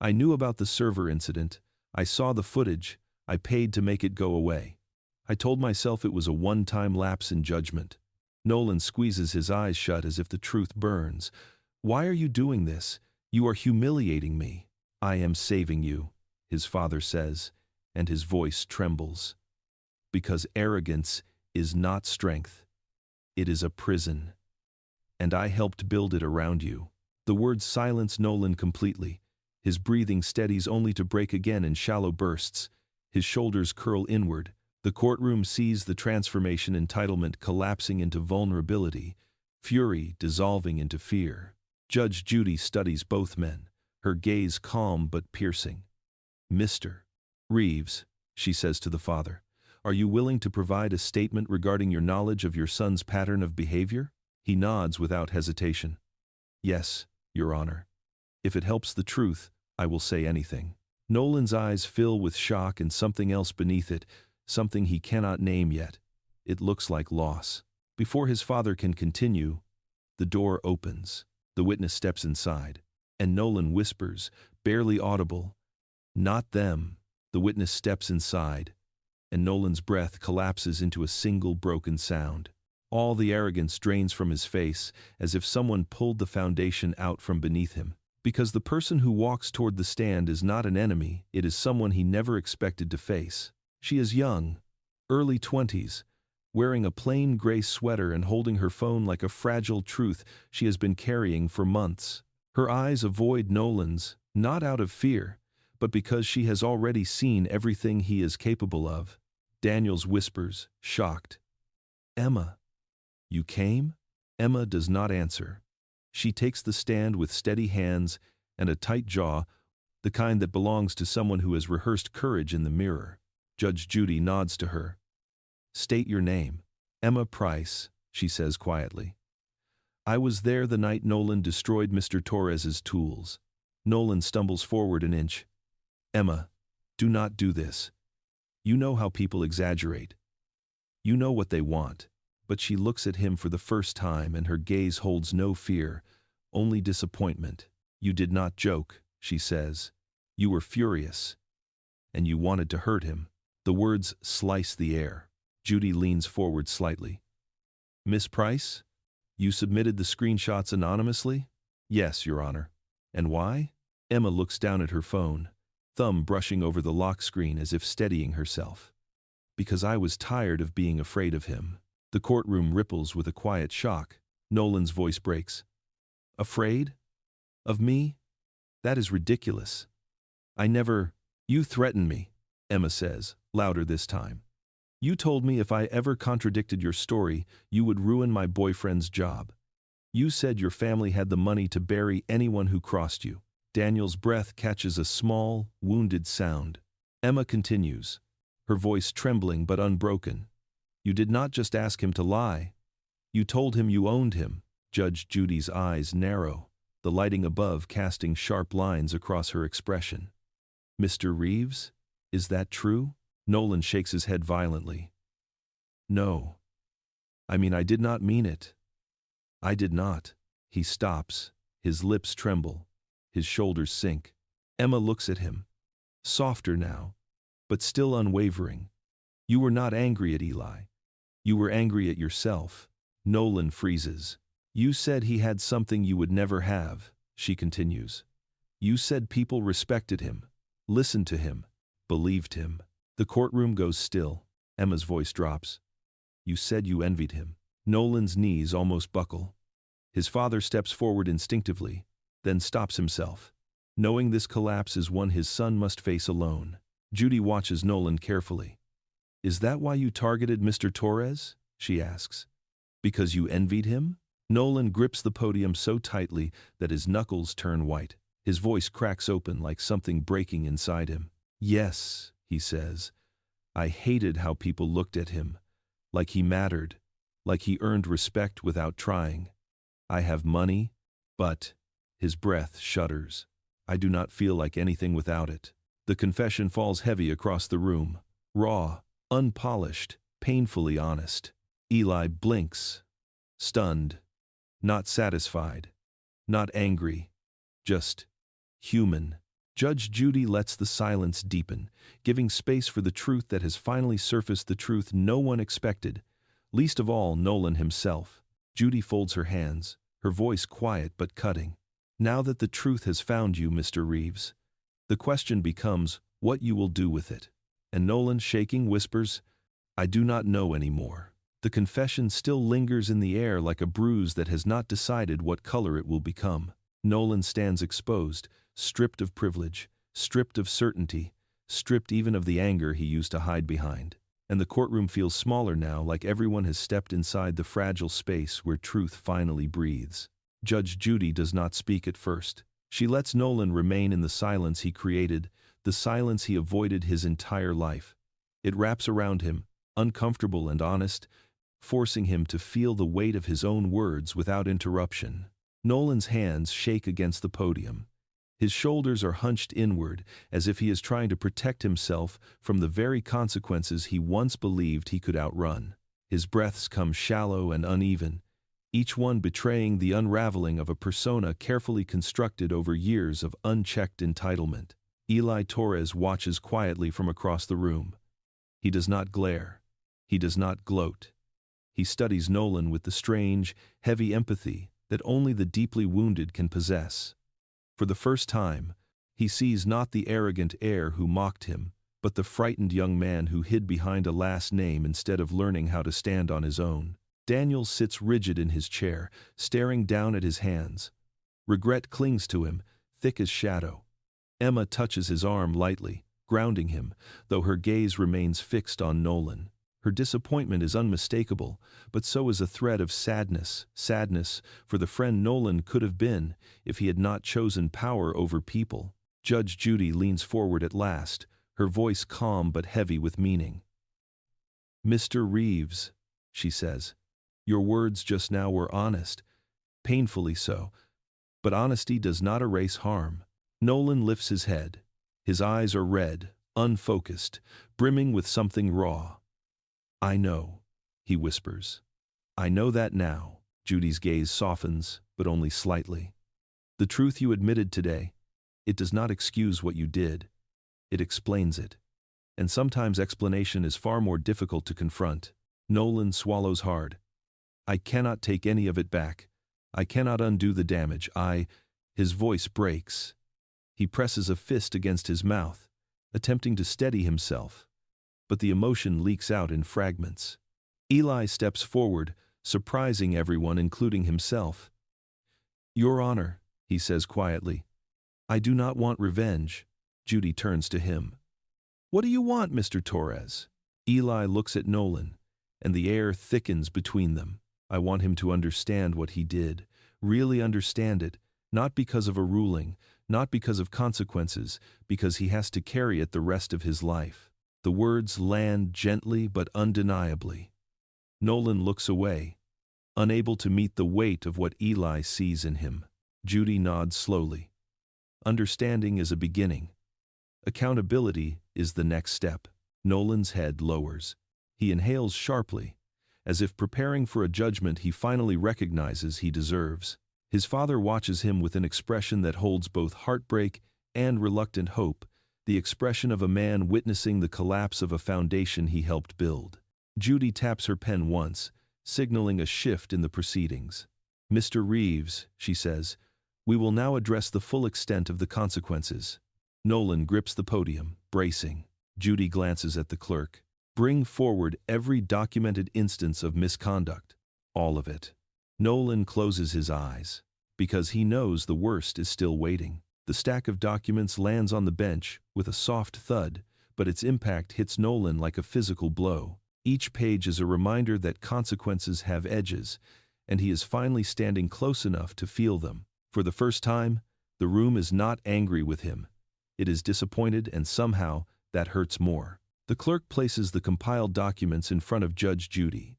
I knew about the server incident. I saw the footage. I paid to make it go away. I told myself it was a one-time lapse in judgment. Nolan squeezes his eyes shut as if the truth burns. Why are you doing this? You are humiliating me. I am saving you, his father says, and his voice trembles. Because arrogance is not strength. It is a prison. And I helped build it around you. The words silence Nolan completely. His breathing steadies only to break again in shallow bursts. His shoulders curl inward. The courtroom sees the transformation, entitlement collapsing into vulnerability, fury dissolving into fear. Judge Judy studies both men, her gaze calm but piercing. Mr. Reeves, she says to the father, are you willing to provide a statement regarding your knowledge of your son's pattern of behavior? He nods without hesitation. Yes, Your Honor. If it helps the truth, I will say anything. Nolan's eyes fill with shock and something else beneath it, something he cannot name yet. It looks like loss. Before his father can continue, the door opens. The witness steps inside, and Nolan whispers, barely audible, not them. The witness steps inside, and Nolan's breath collapses into a single broken sound. All the arrogance drains from his face, as if someone pulled the foundation out from beneath him. Because the person who walks toward the stand is not an enemy, it is someone he never expected to face. She is young, early 20s, wearing a plain gray sweater and holding her phone like a fragile truth she has been carrying for months. Her eyes avoid Nolan's, not out of fear, but because she has already seen everything he is capable of. Daniels whispers, shocked. Emma. You came? Emma does not answer. She takes the stand with steady hands and a tight jaw, the kind that belongs to someone who has rehearsed courage in the mirror. Judge Judy nods to her. State your name. Emma Price, she says quietly. I was there the night Nolan destroyed Mr. Torres's tools. Nolan stumbles forward an inch. Emma, do not do this. You know how people exaggerate. You know what they want. But she looks at him for the first time and her gaze holds no fear, only disappointment. You did not joke, she says. You were furious. And you wanted to hurt him. The words slice the air. Judy leans forward slightly. Miss Price? You submitted the screenshots anonymously? Yes, Your Honor. And why? Emma looks down at her phone, thumb brushing over the lock screen as if steadying herself. Because I was tired of being afraid of him. The courtroom ripples with a quiet shock. Nolan's voice breaks. Afraid? Of me? That is ridiculous. I never... You threatened me, Emma says, louder this time. You told me if I ever contradicted your story, you would ruin my boyfriend's job. You said your family had the money to bury anyone who crossed you. Daniel's breath catches a small, wounded sound. Emma continues, her voice trembling but unbroken. You did not just ask him to lie. You told him you owned him. Judge Judy's eyes narrow, the lighting above casting sharp lines across her expression. Mr. Reeves, is that true? Nolan shakes his head violently. No. I did not mean it. I did not. He stops. His lips tremble. His shoulders sink. Emma looks at him. Softer now, but still unwavering. You were not angry at Eli. You were angry at yourself. Nolan freezes. You said he had something you would never have, she continues. You said people respected him, listened to him, believed him. The courtroom goes still. Emma's voice drops. You said you envied him. Nolan's knees almost buckle. His father steps forward instinctively, then stops himself, knowing this collapse is one his son must face alone. Judy watches Nolan carefully. Is that why you targeted Mr. Torres? She asks. Because you envied him? Nolan grips the podium so tightly that his knuckles turn white. His voice cracks open like something breaking inside him. Yes, he says. I hated how people looked at him. Like he mattered. Like he earned respect without trying. I have money, but... His breath shudders. I do not feel like anything without it. The confession falls heavy across the room. Raw, unpolished, painfully honest. Eli blinks. Stunned. Not satisfied. Not angry. Just human. Judge Judy lets the silence deepen, giving space for the truth that has finally surfaced, the truth no one expected, least of all Nolan himself. Judy folds her hands, her voice quiet but cutting. Now that the truth has found you, Mr. Reeves, the question becomes what you will do with it. And Nolan, shaking, whispers, I do not know anymore. The confession still lingers in the air like a bruise that has not decided what color it will become. Nolan stands exposed, stripped of privilege, stripped of certainty, stripped even of the anger he used to hide behind. And the courtroom feels smaller now, like everyone has stepped inside the fragile space where truth finally breathes. Judge Judy does not speak at first. She lets Nolan remain in the silence he created, the silence he avoided his entire life. It wraps around him, uncomfortable and honest, forcing him to feel the weight of his own words without interruption. Nolan's hands shake against the podium. His shoulders are hunched inward, as if he is trying to protect himself from the very consequences he once believed he could outrun. His breaths come shallow and uneven, each one betraying the unraveling of a persona carefully constructed over years of unchecked entitlement. Eli Torres watches quietly from across the room. He does not glare. He does not gloat. He studies Nolan with the strange, heavy empathy that only the deeply wounded can possess. For the first time, he sees not the arrogant heir who mocked him, but the frightened young man who hid behind a last name instead of learning how to stand on his own. Daniel sits rigid in his chair, staring down at his hands. Regret clings to him, thick as shadow. Emma touches his arm lightly, grounding him, though her gaze remains fixed on Nolan. Her disappointment is unmistakable, but so is a thread of sadness for the friend Nolan could have been if he had not chosen power over people. Judge Judy leans forward at last, her voice calm but heavy with meaning. Mr. Reeves, she says, your words just now were honest, painfully so, but honesty does not erase harm. Nolan lifts his head. His eyes are red, unfocused, brimming with something raw. I know, he whispers. I know that now. Judy's gaze softens, but only slightly. The truth you admitted today, it does not excuse what you did. It explains it. And sometimes explanation is far more difficult to confront. Nolan swallows hard. I cannot take any of it back. I cannot undo the damage. His voice breaks. He presses a fist against his mouth, attempting to steady himself. But the emotion leaks out in fragments. Eli steps forward, surprising everyone, including himself. Your Honor, he says quietly. I do not want revenge. Judy turns to him. What do you want, Mr. Torres? Eli looks at Nolan, and the air thickens between them. I want him to understand what he did, really understand it, not because of a ruling, not because of consequences, because he has to carry it the rest of his life. The words land gently but undeniably. Nolan looks away, unable to meet the weight of what Eli sees in him. Judy nods slowly. Understanding is a beginning. Accountability is the next step. Nolan's head lowers. He inhales sharply, as if preparing for a judgment he finally recognizes he deserves. His father watches him with an expression that holds both heartbreak and reluctant hope, the expression of a man witnessing the collapse of a foundation he helped build. Judy taps her pen once, signaling a shift in the proceedings. "Mr. Reeves," she says, "we will now address the full extent of the consequences." Nolan grips the podium, bracing. Judy glances at the clerk. "Bring forward every documented instance of misconduct. All of it." Nolan closes his eyes, because he knows the worst is still waiting. The stack of documents lands on the bench with a soft thud, but its impact hits Nolan like a physical blow. Each page is a reminder that consequences have edges, and he is finally standing close enough to feel them. For the first time, the room is not angry with him. It is disappointed, and somehow that hurts more. The clerk places the compiled documents in front of Judge Judy.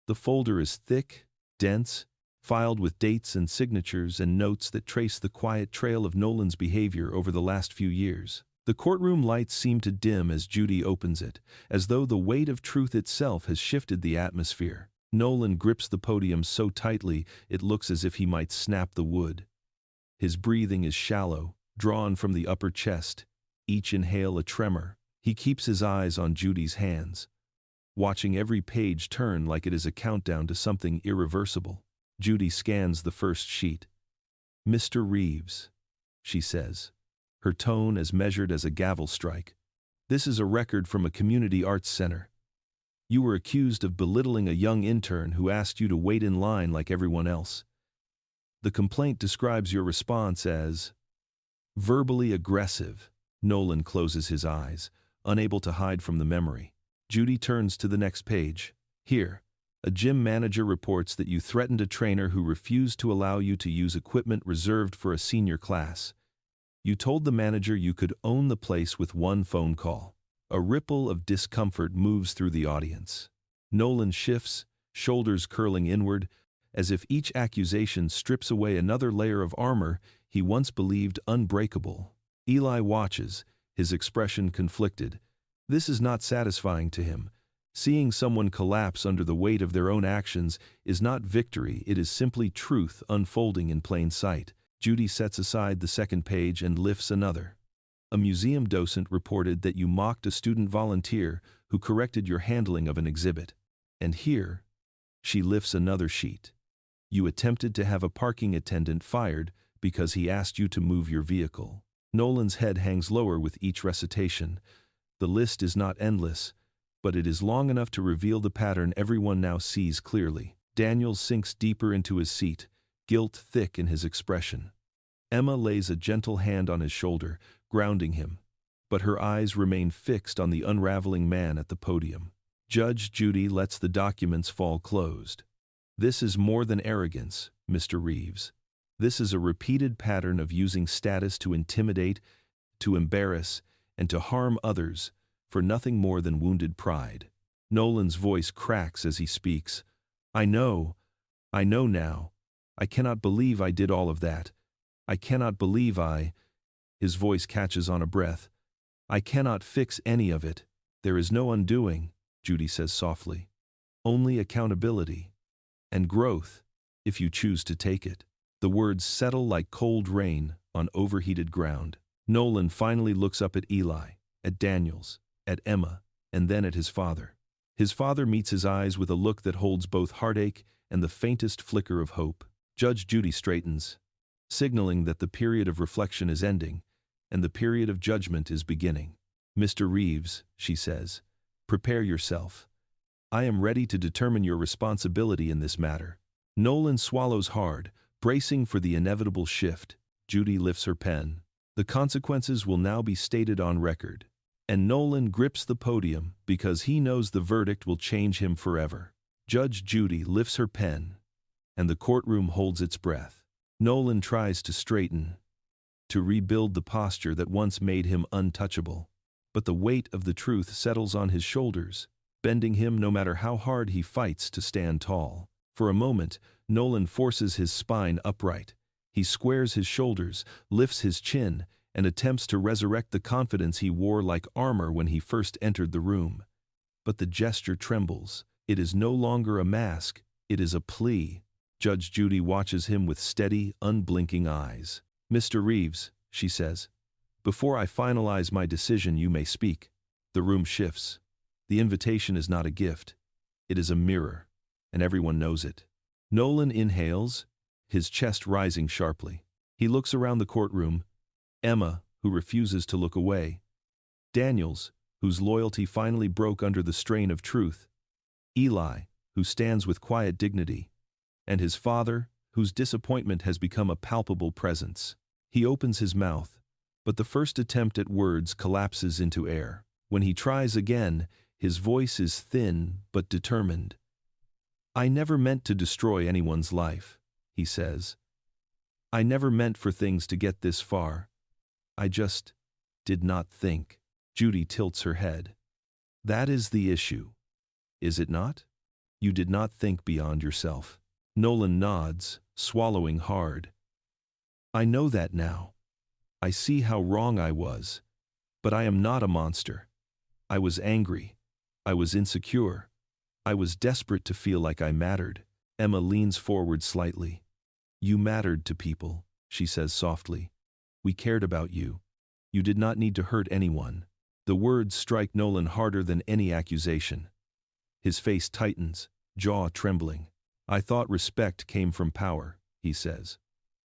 The folder is thick, dense, filed with dates and signatures and notes that trace the quiet trail of Nolan's behavior over the last few years. The courtroom lights seem to dim as Judy opens it, as though the weight of truth itself has shifted the atmosphere. Nolan grips the podium so tightly it looks as if he might snap the wood. His breathing is shallow, drawn from the upper chest, each inhale a tremor. He keeps his eyes on Judy's hands, watching every page turn like it is a countdown to something irreversible. Judy scans the first sheet. "Mr. Reeves," she says, her tone as measured as a gavel strike. "This is a record from a community arts center. You were accused of belittling a young intern who asked you to wait in line like everyone else. The complaint describes your response as verbally aggressive." Nolan closes his eyes, unable to hide from the memory. Judy turns to the next page. "Here, a gym manager reports that you threatened a trainer who refused to allow you to use equipment reserved for a senior class. You told the manager you could own the place with one phone call." A ripple of discomfort moves through the audience. Nolan shifts, shoulders curling inward, as if each accusation strips away another layer of armor he once believed unbreakable. Eli watches, his expression conflicted. This is not satisfying to him. Seeing someone collapse under the weight of their own actions is not victory, it is simply truth unfolding in plain sight. Judy sets aside the second page and lifts another. "A museum docent reported that you mocked a student volunteer who corrected your handling of an exhibit. And here," she lifts another sheet, "you attempted to have a parking attendant fired because he asked you to move your vehicle." Nolan's head hangs lower with each recitation. The list is not endless, but it is long enough to reveal the pattern everyone now sees clearly. Daniel sinks deeper into his seat, guilt thick in his expression. Emma lays a gentle hand on his shoulder, grounding him, but her eyes remain fixed on the unraveling man at the podium. Judge Judy lets the documents fall closed. "This is more than arrogance, Mr. Reeves. This is a repeated pattern of using status to intimidate, to embarrass, and to harm others for nothing more than wounded pride." Nolan's voice cracks as he speaks. I know now. I cannot believe I did all of that. I cannot believe I—" His voice catches on a breath. "I cannot fix any of it. There is no undoing," Judy says softly. "Only accountability. And growth, if you choose to take it." The words settle like cold rain on overheated ground. Nolan finally looks up at Eli, at Daniels, at Emma, and then at his father. His father meets his eyes with a look that holds both heartache and the faintest flicker of hope. Judge Judy straightens, signaling that the period of reflection is ending, and the period of judgment is beginning. "Mr. Reeves," she says, "prepare yourself. I am ready to determine your responsibility in this matter." Nolan swallows hard, bracing for the inevitable shift. Judy lifts her pen. The consequences will now be stated on record. And Nolan grips the podium because he knows the verdict will change him forever. Judge Judy lifts her pen, and the courtroom holds its breath. Nolan tries to straighten, to rebuild the posture that once made him untouchable. But the weight of the truth settles on his shoulders, bending him no matter how hard he fights to stand tall. For a moment, Nolan forces his spine upright. He squares his shoulders, lifts his chin, and attempts to resurrect the confidence he wore like armor when he first entered the room. But the gesture trembles. It is no longer a mask, it is a plea. Judge Judy watches him with steady, unblinking eyes. "Mr. Reeves," she says, "before I finalize my decision, you may speak." The room shifts. The invitation is not a gift. It is a mirror, and everyone knows it. Nolan inhales, his chest rising sharply. He looks around the courtroom. Emma, who refuses to look away. Daniels, whose loyalty finally broke under the strain of truth. Eli, who stands with quiet dignity. And his father, whose disappointment has become a palpable presence. He opens his mouth, but the first attempt at words collapses into air. When he tries again, his voice is thin but determined. "I never meant to destroy anyone's life," he says. "I never meant for things to get this far. I just did not think." Judy tilts her head. "That is the issue, is it not? You did not think beyond yourself." Nolan nods, swallowing hard. "I know that now. I see how wrong I was. But I am not a monster. I was angry. I was insecure. I was desperate to feel like I mattered." Emma leans forward slightly. "You mattered to people," she says softly. "We cared about you. You did not need to hurt anyone." The words strike Nolan harder than any accusation. His face tightens, jaw trembling. "I thought respect came from power," he says.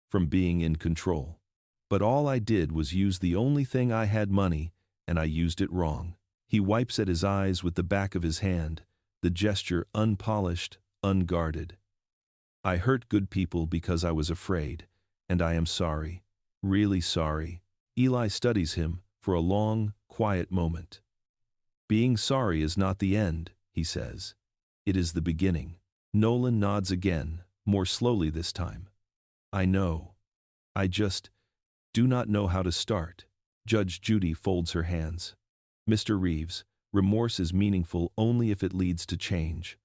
"From being in control. But all I did was use the only thing I had: money, and I used it wrong." He wipes at his eyes with the back of his hand, the gesture unpolished, unguarded. "I hurt good people because I was afraid, and I am sorry. Really sorry." Eli studies him for a long, quiet moment. "Being sorry is not the end," he says. "It is the beginning." Nolan nods again, more slowly this time. "I know. I just do not know how to start." Judge Judy folds her hands. "Mr. Reeves, remorse is meaningful only if it leads to change.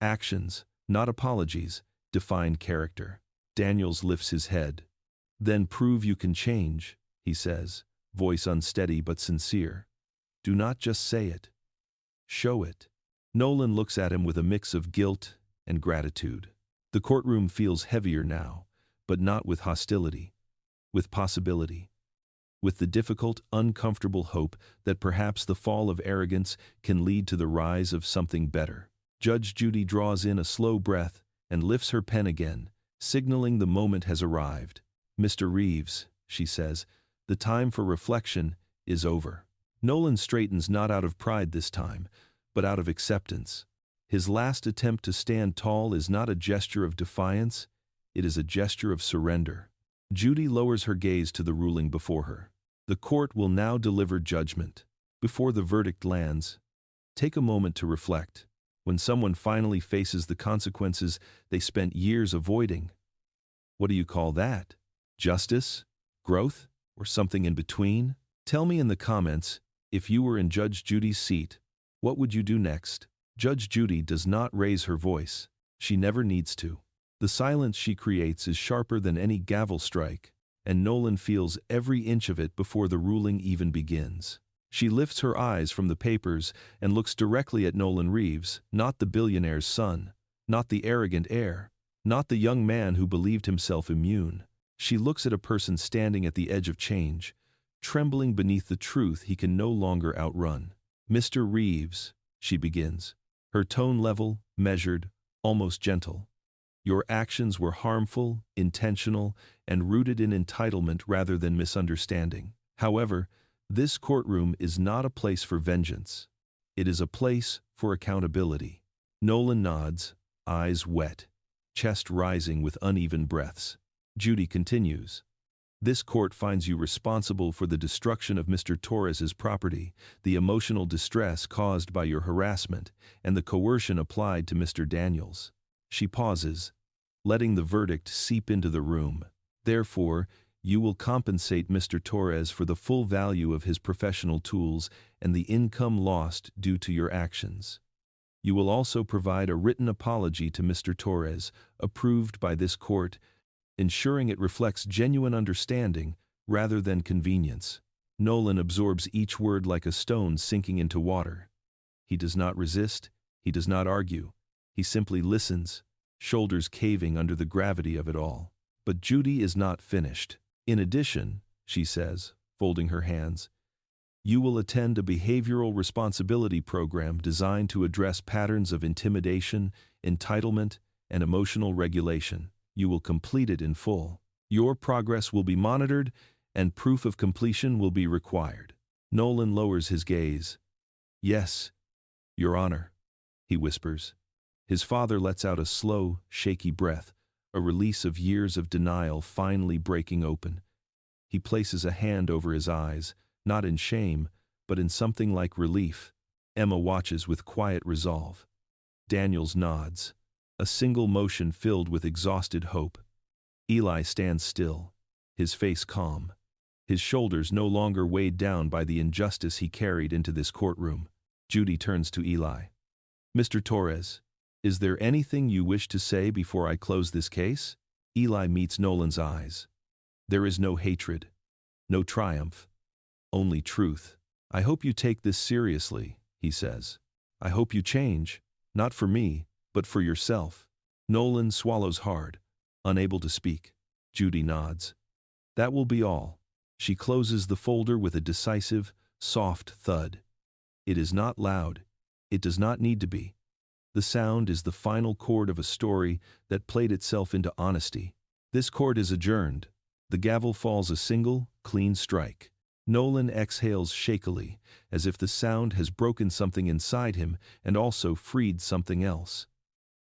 Actions, not apologies, define character." Daniels lifts his head. "Then prove you can change," he says, voice unsteady but sincere. "Do not just say it. Show it." Nolan looks at him with a mix of guilt and gratitude. The courtroom feels heavier now, but not with hostility, with possibility, with the difficult, uncomfortable hope that perhaps the fall of arrogance can lead to the rise of something better. Judge Judy draws in a slow breath and lifts her pen again, signaling the moment has arrived. "Mr. Reeves," she says, "the time for reflection is over." Nolan straightens, not out of pride this time, but out of acceptance. His last attempt to stand tall is not a gesture of defiance, it is a gesture of surrender. Judy lowers her gaze to the ruling before her. The court will now deliver judgment. Before the verdict lands, take a moment to reflect. When someone finally faces the consequences they spent years avoiding, what do you call that? Justice? Growth? Or something in between? Tell me in the comments, if you were in Judge Judy's seat, what would you do next? Judge Judy does not raise her voice. She never needs to. The silence she creates is sharper than any gavel strike, and Nolan feels every inch of it before the ruling even begins. She lifts her eyes from the papers and looks directly at Nolan Reeves, not the billionaire's son, not the arrogant heir, not the young man who believed himself immune. She looks at a person standing at the edge of change, trembling beneath the truth he can no longer outrun. "Mr. Reeves," she begins, her tone level, measured, almost gentle. "Your actions were harmful, intentional, and rooted in entitlement rather than misunderstanding. However, this courtroom is not a place for vengeance. It is a place for accountability." Nolan nods, eyes wet, chest rising with uneven breaths. Judy continues. "This court finds you responsible for the destruction of Mr. Torres's property, the emotional distress caused by your harassment, and the coercion applied to Mr. Daniels." She pauses, letting the verdict seep into the room. "Therefore, you will compensate Mr. Torres for the full value of his professional tools and the income lost due to your actions. You will also provide a written apology to Mr. Torres, approved by this court, ensuring it reflects genuine understanding rather than convenience." Nolan absorbs each word like a stone sinking into water. He does not resist, he does not argue, He simply listens, shoulders caving under the gravity of it all. But Judy is not finished. In addition, she says, folding her hands, you will attend a behavioral responsibility program designed to address patterns of intimidation, entitlement, and emotional regulation. You will complete it in full. Your progress will be monitored, and proof of completion will be required. Nolan lowers his gaze. Yes, Your Honor, he whispers. His father lets out a slow, shaky breath, a release of years of denial finally breaking open. He places a hand over his eyes, not in shame, but in something like relief. Emma watches with quiet resolve. Daniels nods, a single motion filled with exhausted hope. Eli stands still, his face calm, his shoulders no longer weighed down by the injustice he carried into this courtroom. Judy turns to Eli. Mr. Torres, is there anything you wish to say before I close this case? Eli meets Nolan's eyes. There is no hatred, no triumph, only truth. I hope you take this seriously, he says. I hope you change, not for me, but for yourself. Nolan swallows hard, unable to speak. Judy nods. That will be all. She closes the folder with a decisive, soft thud. It is not loud. It does not need to be. The sound is the final chord of a story that played itself into honesty. This court is adjourned. The gavel falls a single, clean strike. Nolan exhales shakily, as if the sound has broken something inside him and also freed something else.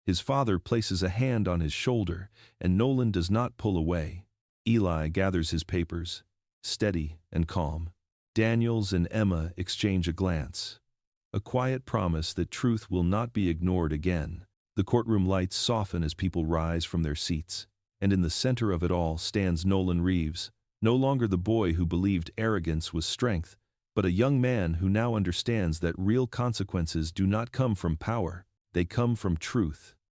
His father places a hand on his shoulder, and Nolan does not pull away. Eli gathers his papers, steady and calm. Daniels and Emma exchange a glance. A quiet promise that truth will not be ignored again. The courtroom lights soften as people rise from their seats, and in the center of it all stands Nolan Reeves, no longer the boy who believed arrogance was strength, but a young man who now understands that real consequences do not come from power, they come from truth.